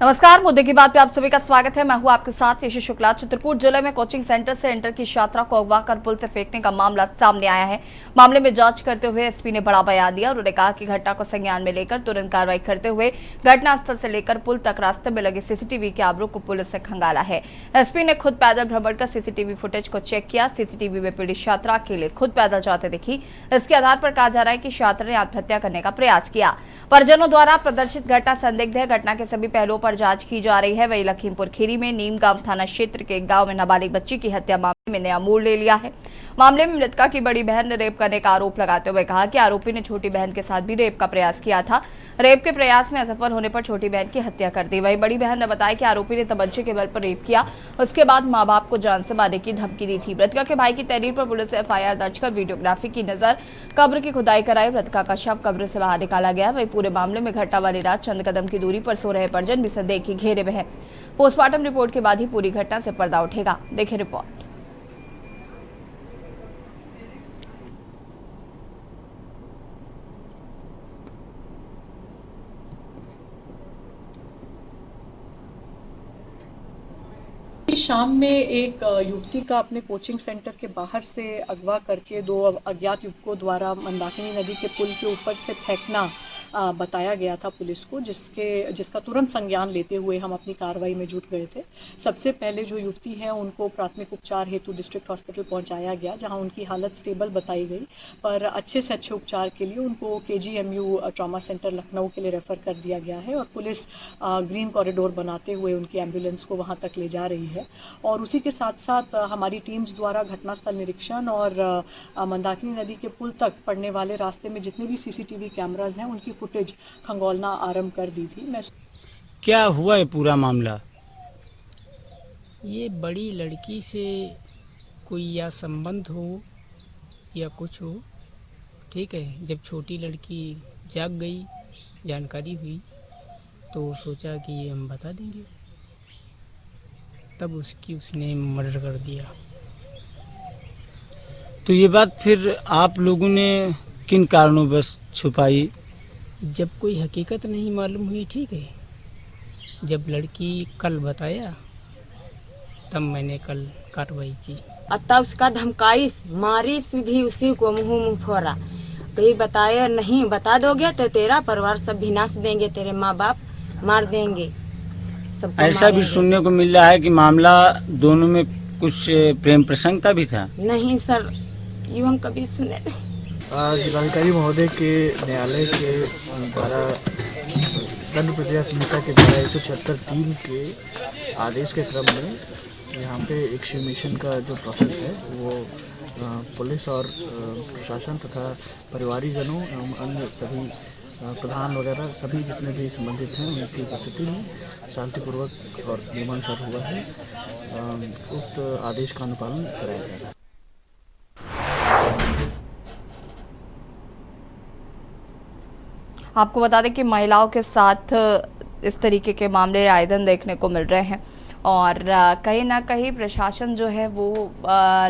नमस्कार, मुद्दे की बात पे आप सभी का स्वागत है। मैं हूं आपके साथ यशु शुक्ला। चित्रकूट जिले में कोचिंग सेंटर से इंटर की छात्रा को अगवा कर पुल से फेंकने का मामला सामने आया है। मामले में जांच करते हुए एसपी ने बड़ा बयान दिया। उन्होंने कहा कि घटना को संज्ञान में लेकर तुरंत कार्रवाई करते हुए घटनास्थल से लेकर पुल तक रास्ते में लगे सीसीटीवी कैमरों को पुलिस से खंगाला है। एसपी ने खुद पैदल भ्रमण कर सीसीटीवी फुटेज को चेक किया। सीसीटीवी में पीड़ित छात्रा अकेले खुद पैदल जाते दिखी। इसके आधार पर कहा जा रहा है कि छात्र ने आत्महत्या करने का प्रयास किया। परिजनों द्वारा प्रदर्शित घटना संदिग्ध है। घटना के सभी पहलुओं पर जांच की जा रही है। वही लखीमपुर खीरी में नीमगांव थाना क्षेत्र के एक गांव में नाबालिग बच्ची की हत्या मामले में नया मोड़ ले लिया है। मामले में मृतका की बड़ी बहन ने रेप करने का आरोप लगाते हुए कहा कि आरोपी ने छोटी बहन के साथ भी रेप का प्रयास किया था। रेप के प्रयास में असफल होने पर छोटी बहन की हत्या कर दी। वही बड़ी बहन ने बताया कि आरोपी ने तमंचे के बल पर रेप किया। उसके बाद मां बाप को जान से मारने की धमकी दी थी। मृतका के भाई की तहरीर पर पुलिस ने एफआईआर दर्ज कर वीडियोग्राफी की नजर कब्र की खुदाई कराई। मृतका का शव कब्र से बाहर निकाला गया। वही पूरे मामले में घटना वाली रात चंद कदम की दूरी पर सो रहे परिजन भी संदेह के घेरे में है। पोस्टमार्टम रिपोर्ट के बाद ही पूरी घटना से पर्दा उठेगा। देखें रिपोर्ट। शाम में एक युवती का अपने कोचिंग सेंटर के बाहर से अगवा करके दो अज्ञात युवकों द्वारा मंदाकिनी नदी के पुल के ऊपर से फेंकना बताया गया था पुलिस को, जिसका तुरंत संज्ञान लेते हुए हम अपनी कार्रवाई में जुट गए थे। सबसे पहले जो युवती है उनको प्राथमिक उपचार हेतु डिस्ट्रिक्ट हॉस्पिटल पहुंचाया गया, जहां उनकी हालत स्टेबल बताई गई, पर अच्छे से अच्छे उपचार के लिए उनको केजीएमयू ट्रॉमा सेंटर लखनऊ के लिए रेफर कर दिया गया है और पुलिस ग्रीन कॉरिडोर बनाते हुए उनकी एम्बुलेंस को वहां तक ले जा रही है। और उसी के साथ साथ हमारी टीम्स द्वारा घटनास्थल निरीक्षण और मंदाकिनी नदी के पुल तक पड़ने वाले रास्ते में जितने भी सीसीटीवी कैमराज हैं उनकी फुटेज खंगोलना आरंभ कर दी थी। क्या हुआ है पूरा मामला? ये बड़ी लड़की से कोई या संबंध हो या कुछ हो, ठीक है। जब छोटी लड़की जाग गई, जानकारी हुई, तो सोचा कि ये हम बता देंगे, तब उसने मर्डर कर दिया। तो ये बात फिर आप लोगों ने किन कारणों बस छुपाई? जब कोई हकीकत नहीं मालूम हुई, ठीक है, जब लड़की कल बताया तब मैंने कल कार्रवाई की। अतः उसका धमकाई मारी भी उसी को मुंह फोड़ा। कहीं बताया नहीं, बता दोगे तो तेरा परिवार सब विनाश देंगे, तेरे माँ बाप मार देंगे। ऐसा भी सुनने को मिल रहा है कि मामला दोनों में कुछ प्रेम प्रसंग का भी था। नहीं सर, यूं हम कभी सुने नहीं। जिलाधिकारी महोदय के न्यायालय के द्वारा दंड प्रक्रिया संहिता के धारा 176(3) के आदेश के क्रम में यहाँ पे एक्सह्यूमेशन का जो प्रोसेस है वो पुलिस और प्रशासन तथा परिवारीजनों एवं अन्य सभी प्रधान वगैरह सभी जितने भी संबंधित हैं उनकी उपस्थिति में शांतिपूर्वक और नियमानुसार हुआ है। उक्त आदेश का अनुपालन कराया जा रहा है। आपको बता दें कि महिलाओं के साथ इस तरीके के मामले आए दिन देखने को मिल रहे हैं और कहीं ना कहीं प्रशासन जो है वो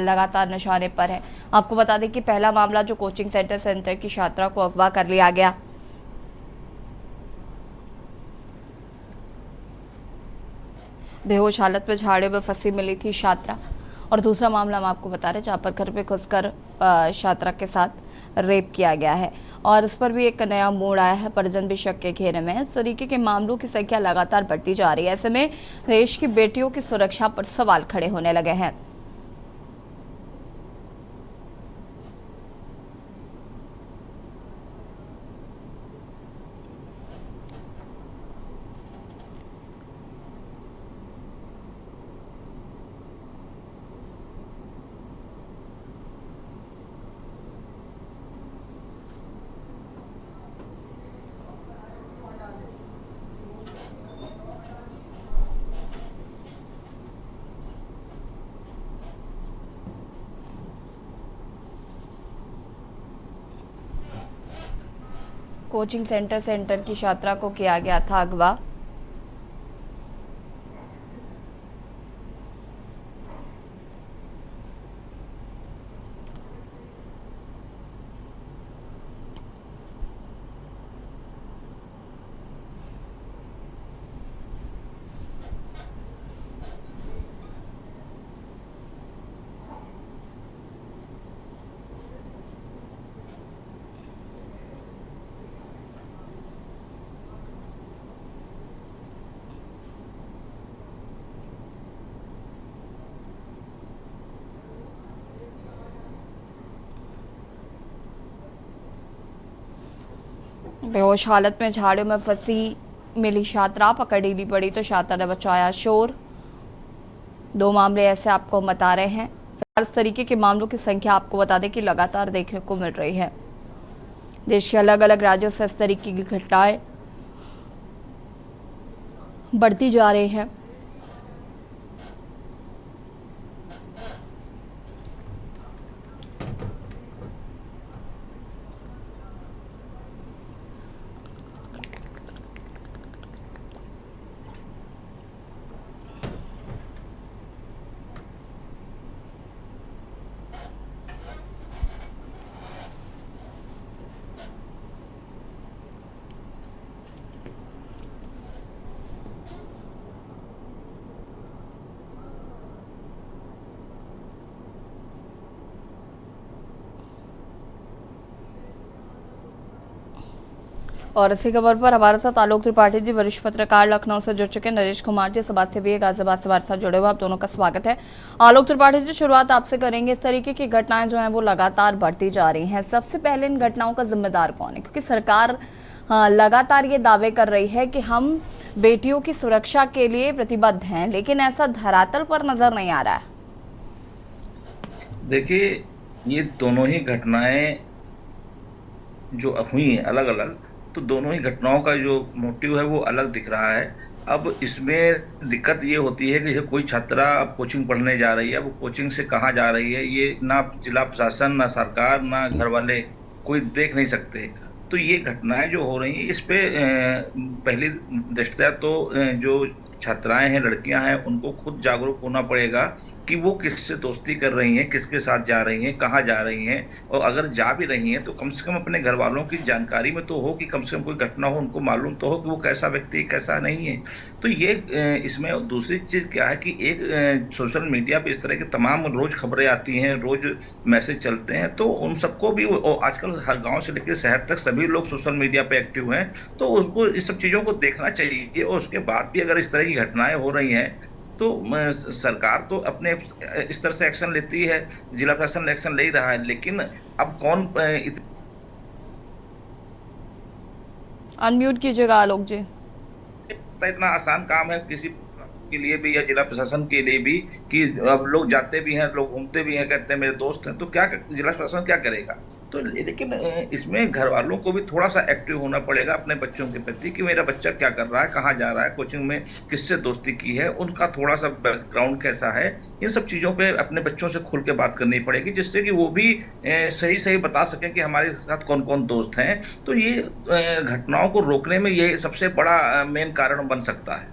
लगातार निशाने पर है। आपको बता दें कि पहला मामला जो कोचिंग सेंटर से इंटर की छात्रा को अगवा कर लिया गया, बेहोश हालत में झाड़ियों में फंसी मिली थी छात्रा, और दूसरा मामला हम आपको बता रहे जहाँ पर घर पे घुसकर छात्रा के साथ रेप किया गया है और इस पर भी एक नया मोड़ आया है। परिजन भी शक के घेरे में है। इस तरीके के मामलों की संख्या लगातार बढ़ती जा रही है। ऐसे में देश की बेटियों की सुरक्षा पर सवाल खड़े होने लगे हैं। कोचिंग सेंटर से इंटर की छात्रा को किया गया था अगवा। बेहोश हालत में झाड़ियों में फंसी मिली छात्रा, पकड़ी ली पड़ी तो छात्रा ने मचाया शोर। 2 मामले ऐसे आपको हम बता रहे हैं। फिलहाल इस तरीके के मामलों की संख्या आपको बता दें कि लगातार देखने को मिल रही है। देश के अलग अलग राज्यों से इस तरीके की घटनाएं बढ़ती जा रही हैं। और इसी खबर पर हमारे साथ आलोक त्रिपाठी जी, वरिष्ठ पत्रकार, लखनऊ से जुड़ चुके। नरेश कुमार जी समाज सेवी गाजियाबाद से हमारे साथ जुड़े हुए, आप दोनों का स्वागत है। आलोक त्रिपाठी जी, शुरुआत आपसे करेंगे। इस तरीके की घटनाएं जो हैं वो लगातार बढ़ती जा रही हैं। सबसे पहले इन घटनाओं का जिम्मेदार कौन है? क्योंकि सरकार लगातार ये दावे कर रही है कि हम बेटियों की सुरक्षा के लिए प्रतिबद्ध हैं, लेकिन ऐसा धरातल पर नजर नहीं आ रहा है। देखिए, ये दोनों ही घटनाएं जो हुई हैं अलग अलग, तो दोनों ही घटनाओं का जो मोटिव है वो अलग दिख रहा है। अब इसमें दिक्कत ये होती है कि जैसे कोई छात्रा अब कोचिंग पढ़ने जा रही है, अब कोचिंग से कहाँ जा रही है ये ना जिला प्रशासन, ना सरकार, ना घर वाले कोई देख नहीं सकते। तो ये घटनाएं जो हो रही हैं इस पे पहली दृष्टया तो जो छात्राएं हैं, लड़कियां हैं, उनको खुद जागरूक होना पड़ेगा कि वो किससे दोस्ती कर रही हैं, किसके साथ जा रही हैं, कहाँ जा रही हैं। और अगर जा भी रही हैं तो कम से कम अपने घर वालों की जानकारी में तो हो कि कम से कम कोई घटना हो उनको मालूम तो हो कि वो कैसा व्यक्ति कैसा नहीं है। तो ये इसमें दूसरी चीज़ क्या है कि एक सोशल मीडिया पे इस तरह की तमाम रोज़ खबरें आती हैं, रोज़ मैसेज चलते हैं, तो उन सबको भी आजकल हर गाँव से लेकर शहर तक सभी लोग सोशल मीडिया पे एक्टिव हैं, तो उनको इस सब चीज़ों को देखना चाहिए। और उसके बाद भी अगर इस तरह की घटनाएं हो रही हैं तो सरकार तो अपने स्तर से एक्शन लेती है, जिला प्रशासन एक्शन ले ही रहा है, लेकिन अब कौन अनम्यूट कीजिएगा आलोक जी। इतना आसान काम है किसी के लिए भी या जिला प्रशासन के लिए भी कि अब लोग जाते भी हैं, लोग घूमते भी हैं, कहते हैं मेरे दोस्त हैं, तो क्या जिला प्रशासन क्या करेगा? तो लेकिन इसमें घर वालों को भी थोड़ा सा एक्टिव होना पड़ेगा अपने बच्चों के प्रति कि मेरा बच्चा क्या कर रहा है, कहाँ जा रहा है, कोचिंग में किससे दोस्ती की है, उनका थोड़ा सा बैकग्राउंड कैसा है। इन सब चीज़ों पे अपने बच्चों से खुल के बात करनी पड़ेगी, जिससे कि वो भी सही सही बता सकें कि हमारे साथ कौन कौन दोस्त हैं। तो ये घटनाओं को रोकने में ये सबसे बड़ा मेन कारण बन सकता है।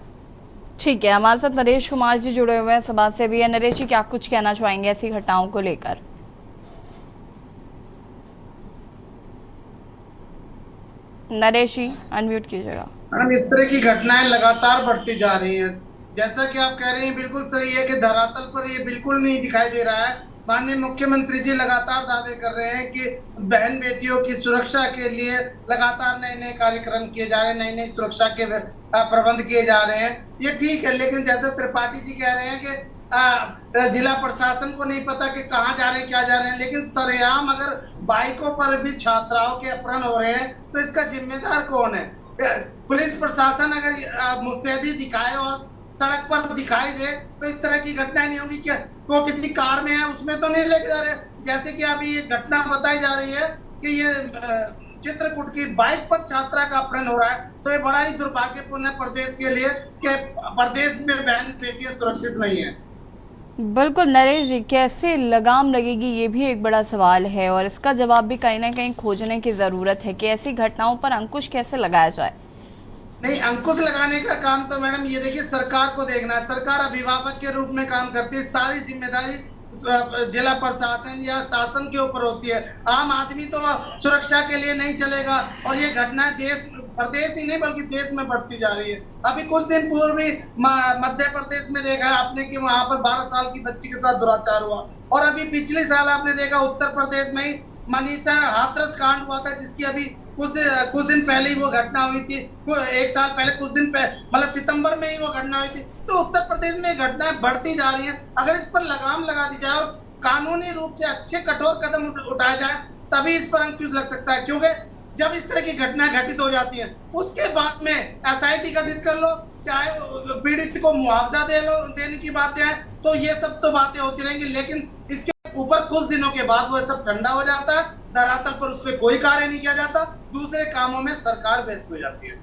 ठीक है, हमारे साथ नरेश कुमार जी जुड़े हुए हैं, समाज सेवी है। नरेश जी, क्या कुछ कहना चाहेंगे ऐसी घटनाओं को लेकर? नरेश जी, अनम्यूट कीजिएगा। मैडम, इस तरह की घटनाएं लगातार बढ़ती जा रही हैं। जैसा कि आप कह रहे हैं बिल्कुल सही है कि धरातल पर ये बिल्कुल नहीं दिखाई दे रहा है। माननीय मुख्यमंत्री जी लगातार दावे कर रहे हैं कि बहन बेटियों की सुरक्षा के लिए लगातार नए नए कार्यक्रम किए जा रहे हैं, नई नई सुरक्षा के प्रबंध किए जा रहे हैं। ये ठीक है, लेकिन जैसे त्रिपाठी जी कह रहे हैं कि जिला प्रशासन को नहीं पता कि कहाँ जा रहे हैं, क्या जा रहे हैं, लेकिन सरेआम अगर बाइकों पर भी छात्राओं के अपहरण हो रहे हैं तो इसका जिम्मेदार कौन है? पुलिस प्रशासन अगर मुस्तैदी दिखाए और सड़क पर दिखाई दे तो इस तरह की घटना नहीं होगी। क्या वो किसी कार में है उसमें तो नहीं लेके जा रहे? जैसे कि अभी ये घटना बताई जा रही है कि ये चित्रकूट की बाइक पर छात्रा का अपहरण हो रहा है, तो ये बड़ा ही दुर्भाग्यपूर्ण है प्रदेश के लिए कि प्रदेश में बहन बेटियां सुरक्षित नहीं है। बिल्कुल नरेश जी, कैसे लगाम लगेगी ये भी एक बड़ा सवाल है और इसका जवाब भी कहीं ना कहीं खोजने की ज़रूरत है कि ऐसी घटनाओं पर अंकुश कैसे लगाया जाए। नहीं, अंकुश लगाने का काम तो मैडम ये देखिए सरकार को देखना है। सरकार अभिभावक के रूप में काम करती है, सारी जिम्मेदारी जिला प्रशासन या शासन के ऊपर होती है। आम आदमी तो सुरक्षा के लिए नहीं चलेगा और ये घटना प्रदेश ही नहीं बल्कि देश में बढ़ती जा रही है। अभी कुछ दिन पूर्व भी मध्य प्रदेश में देखा है आपने कि वहां पर 12 साल की बच्ची के साथ दुराचार हुआ, और अभी पिछले साल आपने देखा उत्तर प्रदेश में ही मनीषा हाथरस कांड हुआ था, जिसकी अभी कुछ दिन पहले ही वो घटना हुई थी। 1 साल पहले कुछ दिन पहले मतलब सितंबर में ही वो घटना हुई थी। तो उत्तर प्रदेश में घटनाएं बढ़ती जा रही हैं। अगर इस पर लगाम लगा दी जाए और कानूनी रूप से अच्छे कठोर कदम उठाए जाए तभी इस पर अंकुश लग सकता है, क्योंकि जब इस तरह की घटनाएं घटित हो जाती हैं उसके बाद में एसआईटी गठित कर लो, चाहे पीड़ित को मुआवजा देने की बातें हैं, तो ये सब तो बातें होती रहेंगी, लेकिन इसके ऊपर कुछ दिनों के बाद वो सब ठंडा हो जाता है, धरातल पर उस पर कोई कार्य नहीं किया जाता, दूसरे कामों में सरकार व्यस्त हो जाती है।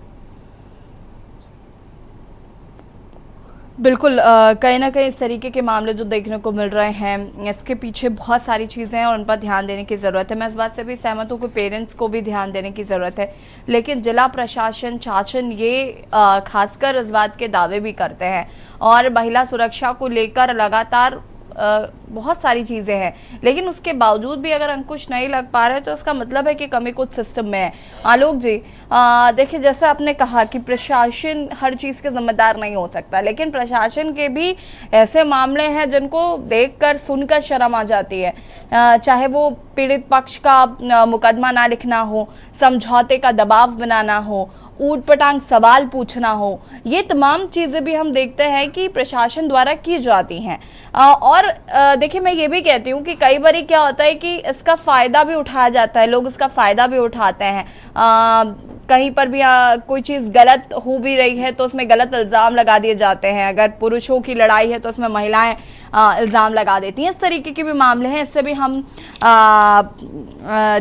बिल्कुल, कहीं ना कहीं इस तरीके के मामले जो देखने को मिल रहे हैं, इसके पीछे बहुत सारी चीज़ें हैं और उन पर ध्यान देने की ज़रूरत है। मैं इस बात से भी सहमत हूँ कि पेरेंट्स को भी ध्यान देने की ज़रूरत है, लेकिन जिला प्रशासन, शासन ये खासकर इस बात के दावे भी करते हैं और महिला सुरक्षा को लेकर लगातार बहुत सारी चीज़ें हैं, लेकिन उसके बावजूद भी अगर अंकुश नहीं लग पा रहे तो इसका मतलब है कि कमी कुछ सिस्टम में है। आलोक जी, देखिए, जैसे आपने कहा कि प्रशासन हर चीज़ के जिम्मेदार नहीं हो सकता, लेकिन प्रशासन के भी ऐसे मामले हैं जिनको देखकर सुनकर शर्म आ जाती है, चाहे वो पीड़ित पक्ष का मुकदमा ना लिखना हो, समझौते का दबाव बनाना हो, ऊट पटांग सवाल पूछना हो, ये तमाम चीज़ें भी हम देखते हैं कि प्रशासन द्वारा की जाती हैं। और देखिए, मैं ये भी कहती हूँ कि कई बार क्या होता है कि इसका फ़ायदा भी उठाया जाता है, लोग इसका फ़ायदा भी उठाते हैं। कहीं पर भी कोई चीज़ गलत हो भी रही है तो उसमें गलत इल्ज़ाम लगा दिए जाते हैं, अगर पुरुषों की लड़ाई है तो उसमें महिलाएं इल्ज़ाम लगा देती हैं। इस तरीके के भी मामले हैं, इससे भी हम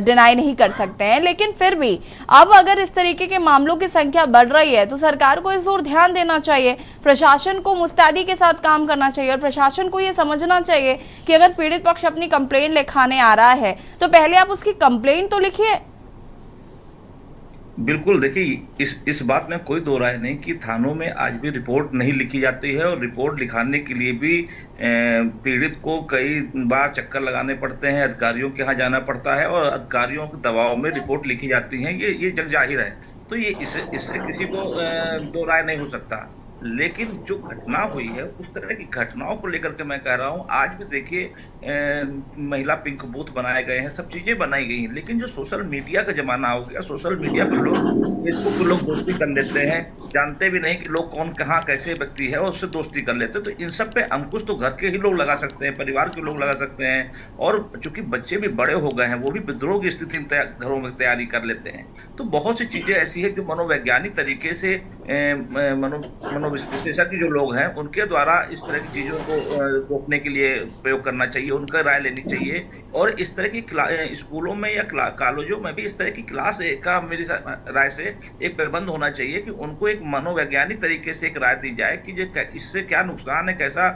डिनाई नहीं कर सकते हैं, लेकिन फिर भी अब अगर इस तरीके के मामलों की संख्या बढ़ रही है तो सरकार को इस ओर ध्यान देना चाहिए, प्रशासन को मुस्तैदी के साथ काम करना चाहिए और प्रशासन को ये समझना चाहिए कि अगर पीड़ित पक्ष अपनी कंप्लेंट लिखाने आ रहा है तो पहले आप उसकी कंप्लेंट तो लिखिए। बिल्कुल, देखिए, इस बात में कोई दो राय नहीं कि थानों में आज भी रिपोर्ट नहीं लिखी जाती है और रिपोर्ट लिखाने के लिए भी पीड़ित को कई बार चक्कर लगाने पड़ते हैं, अधिकारियों के यहाँ जाना पड़ता है और अधिकारियों के दबाव में रिपोर्ट लिखी जाती है। ये जग जाहिर है, तो ये इससे किसी को दो राय नहीं हो सकता। लेकिन जो घटना हुई है उस तरह की घटनाओं को लेकर के मैं कह रहा हूँ, आज भी देखिए महिला पिंक बूथ बनाए गए हैं, सब चीजें बनाई गई हैं, लेकिन जो सोशल मीडिया का जमाना हो गया, सोशल मीडिया पर लोग, फेसबुक पर लोग दोस्ती कर लेते हैं, जानते भी नहीं कि लोग कौन कहाँ कैसे व्यक्ति है और उससे दोस्ती कर लेते हैं। तो इन सब पे अंकुश तो घर के ही लोग लगा सकते हैं, परिवार के लोग लगा सकते हैं, और चूंकि बच्चे भी बड़े हो गए हैं वो भी विद्रोह की स्थिति में घरों में तैयारी कर लेते हैं। तो बहुत सी चीजें ऐसी है जो मनोवैज्ञानिक तरीके से विशेषज्ञ जो लोग हैं उनके द्वारा इस तरह की चीजों को रोकने के लिए प्रयोग करना चाहिए, उनका राय लेनी चाहिए। और इस तरह की स्कूलों में या कॉलेजों में भी इस तरह की क्लास का मेरी राय से एक प्रबंध होना चाहिए कि उनको एक मनोवैज्ञानिक तरीके से एक राय दी जाए कि इससे क्या नुकसान है, कैसा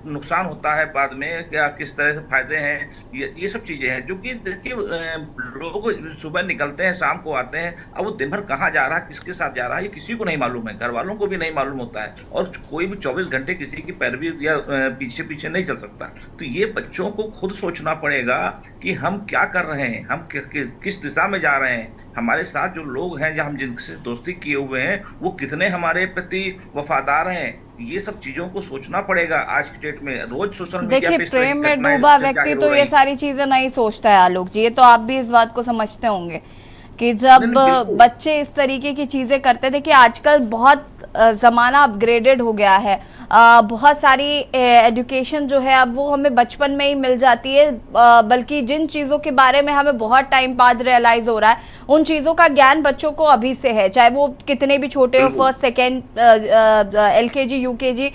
नुकसान होता है बाद में, क्या किस तरह से फायदे हैं, ये सब चीजें हैं जो कि देखिए लोग सुबह निकलते हैं, शाम को आते हैं, अब वो दिन भर कहाँ जा रहा है, किसके साथ जा रहा है, ये किसी को नहीं मालूम है, घर वालों को भी नहीं मालूम होता है, और कोई भी 24 घंटे किसी की पैरवी या पीछे पीछे नहीं चल सकता। तो ये बच्चों को खुद सोचना पड़ेगा कि हम क्या कर रहे हैं, हम किस दिशा में जा रहे हैं, हमारे साथ जो लोग हैं, जो हम जिनसे दोस्ती किए हुए हैं, वो कितने हमारे प्रति वफादार हैं, ये सब चीजों को सोचना पड़ेगा। आज की डेट में रोज सोशल मीडिया पे देखिए, प्रेम में डूबा व्यक्ति तो ये सारी चीजें नहीं सोचता है आलोक जी, ये तो आप भी इस बात को समझते होंगे कि जब बच्चे इस तरीके की चीजें करते, देखिए आजकल बहुत ज़माना अपग्रेडेड हो गया है, बहुत सारी एजुकेशन जो है अब वो हमें बचपन में ही मिल जाती है, बल्कि जिन चीज़ों के बारे में हमें बहुत टाइम बाद रियलाइज़ हो रहा है उन चीज़ों का ज्ञान बच्चों को अभी से है, चाहे वो कितने भी छोटे हो, फर्स्ट सेकेंड LKG UKG,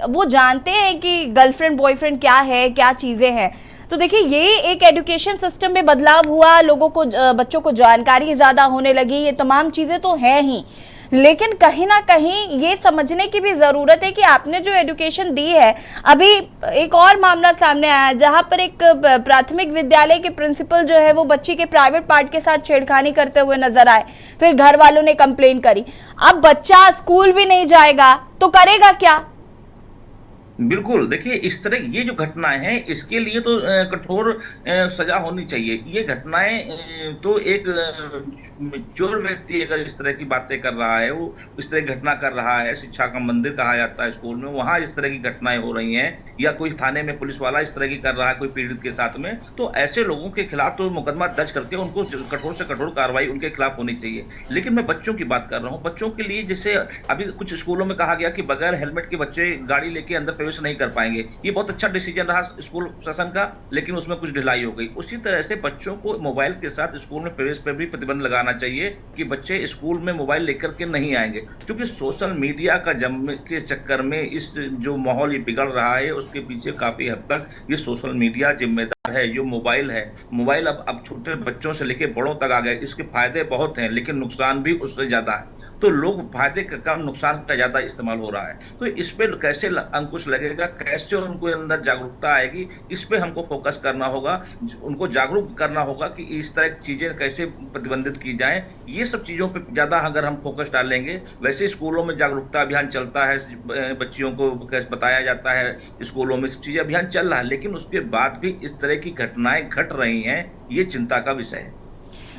वो जानते हैं कि गर्लफ्रेंड बॉयफ्रेंड क्या है, क्या चीज़ें हैं। तो देखिए, ये एक एजुकेशन सिस्टम में बदलाव हुआ, लोगों को, बच्चों को जानकारी ज़्यादा होने लगी, ये तमाम चीज़ें तो हैं ही, लेकिन कहीं ना कहीं ये समझने की भी ज़रूरत है कि आपने जो एजुकेशन दी है। अभी एक और मामला सामने आया जहां पर एक प्राथमिक विद्यालय के प्रिंसिपल जो है वो बच्ची के प्राइवेट पार्ट के साथ छेड़खानी करते हुए नजर आए, फिर घर वालों ने कंप्लेन करी। अब बच्चा स्कूल भी नहीं जाएगा तो करेगा क्या? बिल्कुल, देखिए इस तरह ये जो घटनाएं हैं इसके लिए तो कठोर सजा होनी चाहिए। ये घटनाएं तो एक मैच्योर व्यक्ति अगर इस तरह की बातें कर रहा है, वो इस तरह की घटना कर रहा है, शिक्षा का मंदिर कहा जाता है स्कूल में, वहाँ इस तरह की घटनाएं हो रही हैं, या कोई थाने में पुलिस वाला इस तरह की कर रहा है कोई पीड़ित के साथ में, तो ऐसे लोगों के खिलाफ तो मुकदमा दर्ज करके उनको कठोर से कठोर कार्रवाई उनके खिलाफ होनी चाहिए। लेकिन मैं बच्चों की बात कर रहा हूँ, बच्चों के लिए जैसे अभी कुछ स्कूलों में कहा गया कि बगैर हेलमेट के बच्चे गाड़ी लेके अंदर प्रवेश नहीं कर पाएंगे। ये बहुत अच्छा डिसीजन रहा स्कूल प्रशासन का, लेकिन उसमें कुछ ढिलाई हो गई। उसी तरह से बच्चों को मोबाइल के साथ स्कूल में प्रवेश पर भी प्रतिबंध लगाना चाहिए कि बच्चे स्कूल में मोबाइल लेकर के नहीं आएंगे, क्योंकि सोशल मीडिया का जम के चक्कर में इस जो माहौल ये बिगड़ रहा है उसके पीछे काफी हद तक ये सोशल मीडिया जिम्मेदार है। जो मोबाइल है, मोबाइल अब छोटे बच्चों से लेकर बड़ों तक आ गए। इसके फायदे बहुत हैं, लेकिन नुकसान भी उससे ज्यादा है। तो लोग फायदे का कम, नुकसान का ज्यादा इस्तेमाल हो रहा है। तो इस पे कैसे अंकुश लगेगा, कैसे उनको अंदर जागरूकता आएगी, इस पे हमको फोकस करना होगा। उनको जागरूक करना होगा कि इस तरह की चीजें कैसे प्रतिबंधित की जाएं। ये सब चीजों पे ज्यादा अगर हम फोकस डालेंगे, वैसे स्कूलों में जागरूकता अभियान चलता है, बच्चियों को बताया जाता है, स्कूलों में सब चीजें अभियान चल रहा है, लेकिन उसके बाद भी इस तरह की घटनाएं घट रही हैं, ये चिंता का विषय है।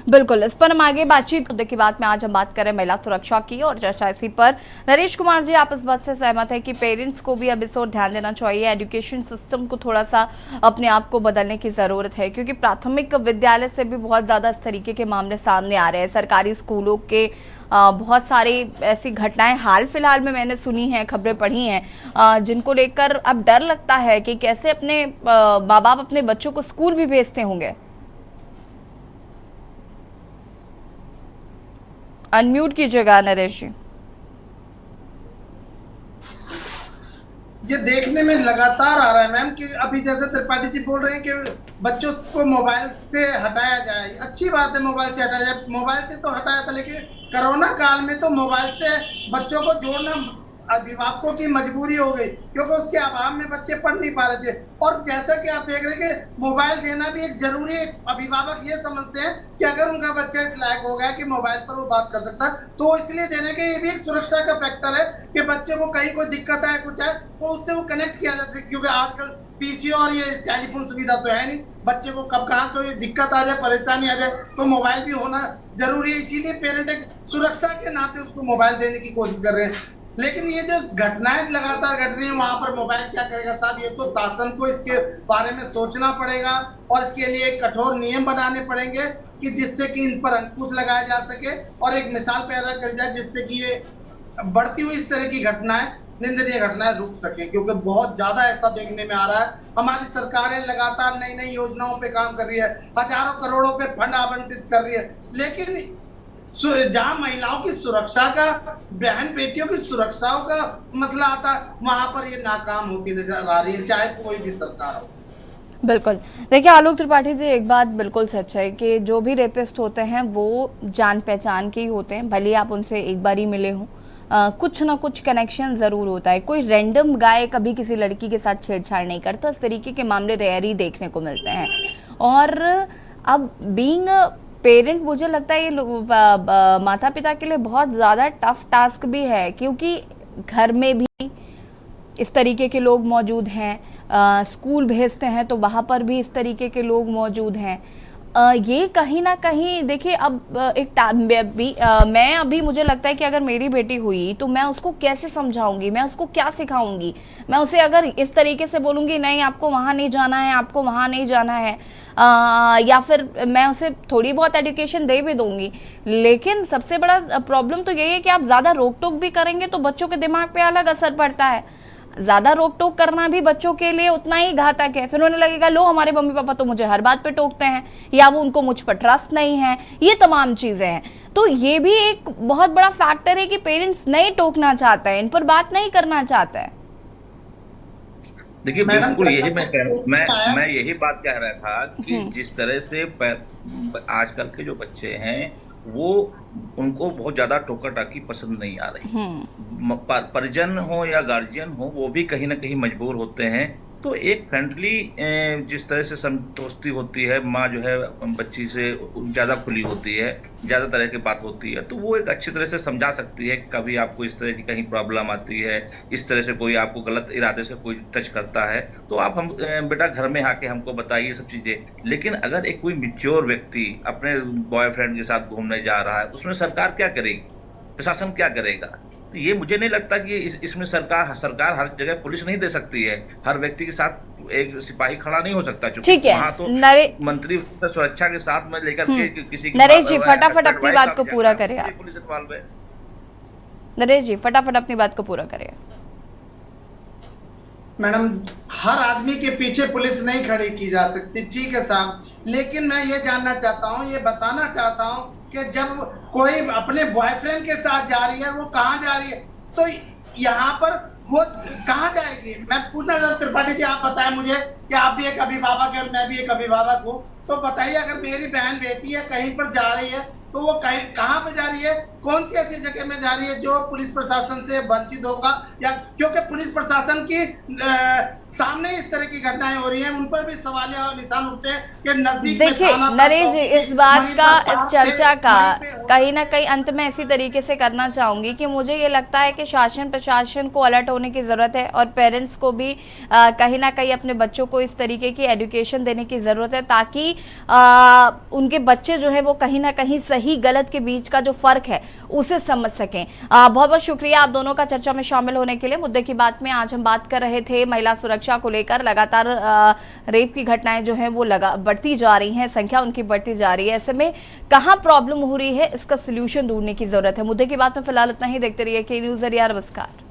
बिल्कुल, इस पर हम आगे बातचीत मुद्दे की बात में आज हम बात करें महिला सुरक्षा की और चर्चा इसी पर। नरेश कुमार जी, आप इस बात से सहमत है कि पेरेंट्स को भी अब इस ओर ध्यान देना चाहिए, एजुकेशन सिस्टम को थोड़ा सा अपने आप को बदलने की ज़रूरत है, क्योंकि प्राथमिक विद्यालय से भी बहुत ज़्यादा इस तरीके के मामले सामने आ रहे हैं। सरकारी स्कूलों के बहुत सारी ऐसी घटनाएं हाल फिलहाल में मैंने सुनी हैं, खबरें पढ़ी हैं, जिनको लेकर अब डर लगता है कि कैसे अपने माँ बाप अपने बच्चों को स्कूल भी भेजते होंगे। अनम्यूट कीजिएगा नरेश जी। ये देखने में लगातार आ रहा है मैम कि अभी जैसे त्रिपाठी जी बोल रहे हैं कि बच्चों को मोबाइल से हटाया जाए। अच्छी बात है, मोबाइल से हटाया जाए। मोबाइल से तो हटाया था, लेकिन कोरोना काल में तो मोबाइल से बच्चों को जोड़ना अभिभावकों की मजबूरी हो गई, क्योंकि उसके अभाव में बच्चे पढ़ नहीं पा रहे थे। और जैसा कि आप देख रहे हैं कि मोबाइल देना भी एक जरूरी है। अभिभावक ये समझते हैं कि अगर उनका बच्चा इस लायक हो गया कि मोबाइल पर वो बात कर सकता है, तो इसलिए देने के ये भी एक सुरक्षा का फैक्टर है कि बच्चे को कहीं कोई दिक्कत है, कुछ है, तो उससे वो कनेक्ट किया जा सके। क्योंकि आजकल पीसी और ये टेलीफोन सुविधा तो है नहीं, बच्चे को कब कहाँ तो ये दिक्कत आ जाए, परेशानी आ जाए, तो मोबाइल भी होना जरूरी है। इसीलिए पेरेंट एक सुरक्षा के नाते उसको मोबाइल देने की कोशिश कर रहे हैं। लेकिन ये जो घटनाएं लगातार घट रही है, वहां पर मोबाइल क्या करेगा साहब? ये तो शासन को इसके बारे में सोचना पड़ेगा और इसके लिए कठोर नियम बनाने पड़ेंगे कि जिससे कि इन पर अंकुश लगाया जा सके और एक मिसाल पैदा कर जाए, जिससे कि ये बढ़ती हुई इस तरह की घटनाएं, निंदनीय घटनाएं रुक सके। क्योंकि बहुत ज्यादा ऐसा देखने में आ रहा है। हमारी सरकारें लगातार नई नई योजनाओं पे काम कर रही है, हजारों करोड़ों पे फंड आवंटित कर रही है, लेकिन जहाँ महिलाओं की सुरक्षा का, बहन बेटियों की सुरक्षाओं का मसला आता है, वहां पर ये नाकाम होती नजर आ रही है, चाहे कोई भी सरकार हो। बिल्कुल, देखिए आलोक त्रिपाठी जी, एक बात बिल्कुल सच है कि जो भी रेपिस्ट होते हैं वो जान पहचान के ही होते हैं, भले आप उनसे एक बार ही मिले हों, कुछ ना कुछ कनेक्शन ज़रूर होता है। कोई रैंडम गाय कभी किसी लड़की के साथ छेड़छाड़ नहीं करता। इस तरीके के मामले रेयर ही देखने को मिलते हैं। और अब बीइंग पेरेंट, मुझे लगता है ये माता पिता के लिए बहुत ज़्यादा टफ टास्क भी है, क्योंकि घर में भी इस तरीके के लोग मौजूद हैं, स्कूल भेजते हैं तो वहाँ पर भी इस तरीके के लोग मौजूद हैं। ये कहीं ना कहीं देखिए, अब मैं अभी मुझे लगता है कि अगर मेरी बेटी हुई तो मैं उसको कैसे समझाऊंगी, मैं उसको क्या सिखाऊंगी। मैं उसे अगर इस तरीके से बोलूँगी नहीं आपको वहाँ नहीं जाना है, आपको वहाँ नहीं जाना है, या फिर मैं उसे थोड़ी बहुत एजुकेशन दे भी दूंगी, लेकिन सबसे बड़ा प्रॉब्लम तो यही है कि आप ज़्यादा रोक टोक भी करेंगे तो बच्चों के दिमाग पे अलग असर पड़ता है। ज़्यादा रोक टोक करना भी बच्चों के लिए उतना ही घातक है। फिर उन्हें लगेगा लो हमारे मम्मी पापा तो मुझे हर बात पे टोकते हैं, या वो उनको मुझ पर ट्रस्ट नहीं है, ये तमाम चीज़ें हैं। तो ये भी एक बहुत बड़ा फैक्टर है कि पेरेंट्स नहीं टोकना चाहते हैं, इन पर बात नहीं करना चाहते हैं। देखिए बिल्कुल यही मैं यही बात कह रहा था कि जिस तरह से आजकल के जो बच्चे हैं वो, उनको बहुत ज्यादा टोका टाकी पसंद नहीं आ रही। परिजन हो या गार्जियन हो, वो भी कहीं ना कहीं मजबूर होते हैं। तो एक फ्रेंडली जिस तरह से दोस्ती होती है, माँ जो है बच्ची से ज़्यादा खुली होती है, ज़्यादा तरह की बात होती है, तो वो एक अच्छी तरह से समझा सकती है। कभी आपको इस तरह की कहीं प्रॉब्लम आती है, इस तरह से कोई आपको गलत इरादे से कोई टच करता है, तो आप हम बेटा घर में आके हमको बताइए सब चीज़ें। लेकिन अगर एक कोई मैच्योर व्यक्ति अपने बॉयफ्रेंड के साथ घूमने जा रहा है, उसमें सरकार क्या करेगी, प्रशासन क्या करेगा? ये मुझे नहीं लगता कि इसमें सरकार हर जगह पुलिस नहीं दे सकती है, हर व्यक्ति के साथ एक सिपाही खड़ा नहीं हो सकता। ठीक है, वहाँ तो मंत्री सुरक्षा के साथ में लेकर के किसी नरेश जी फटाफट अपनी बात को पूरा करें आप। पुलिस इन्वॉल्व है। नरेश जी फटाफट अपनी बात को पूरा करें। मैडम, हर आदमी के पीछे पुलिस नहीं खड़ी की जा सकती, ठीक है साहब, लेकिन मैं ये जानना चाहता हूँ, ये बताना चाहता हूँ कि जब कोई अपने बॉयफ्रेंड के साथ जा रही है, वो कहाँ जा रही है, तो यहाँ पर वो कहाँ जाएगी? मैं पूछना चाहता हूँ त्रिपाठी जी, आप बताएं मुझे कि आप भी एक अभिभावक है और मैं भी एक अभिभावक हूँ, तो बताइए अगर मेरी बहन बेटी है कहीं पर जा रही है तो वो कहाँ पे जा रही है, कौन सी ऐसी जगह में जा रही है जो पुलिस प्रशासन से वंचित होगा, या क्योंकि पुलिस प्रशासन की सामने इस तरह की घटनाएं हो रही हैं, उन पर भी सवालिया निशान उठते हैं कि नजदीक में देखिए थाना था, नरेश जी, चौकी इस बात वहीं का, पर इस पास चर्चा थे, का वहीं पे कहीं ना कहीं अंत में इसी तरीके से करना चाहूंगी कि मुझे ये लगता है कि शासन प्रशासन को अलर्ट होने की ज़रूरत है और पेरेंट्स को भी कहीं ना कहीं अपने बच्चों को इस तरीके की एजुकेशन देने की ज़रूरत है, ताकि उनके बच्चे जो है वो कहीं ना कहीं सही गलत के बीच का जो फ़र्क है उसे समझ सकें। बहुत बहुत शुक्रिया आप दोनों का चर्चा में शामिल होने के लिए। मुद्दे की बात में आज हम बात कर रहे थे महिला सुरक्षा को लेकर। लगातार रेप की घटनाएं जो हैं वो बढ़ती जा रही हैं, संख्या उनकी बढ़ती जा रही है। ऐसे में कहां प्रॉब्लम हो रही है, इसका सोल्यूशन ढूंढने की जरूरत है। मुद्दे की बात में फिलहाल इतना ही। देखते रहिए के न्यूज़ इंडिया। नमस्कार।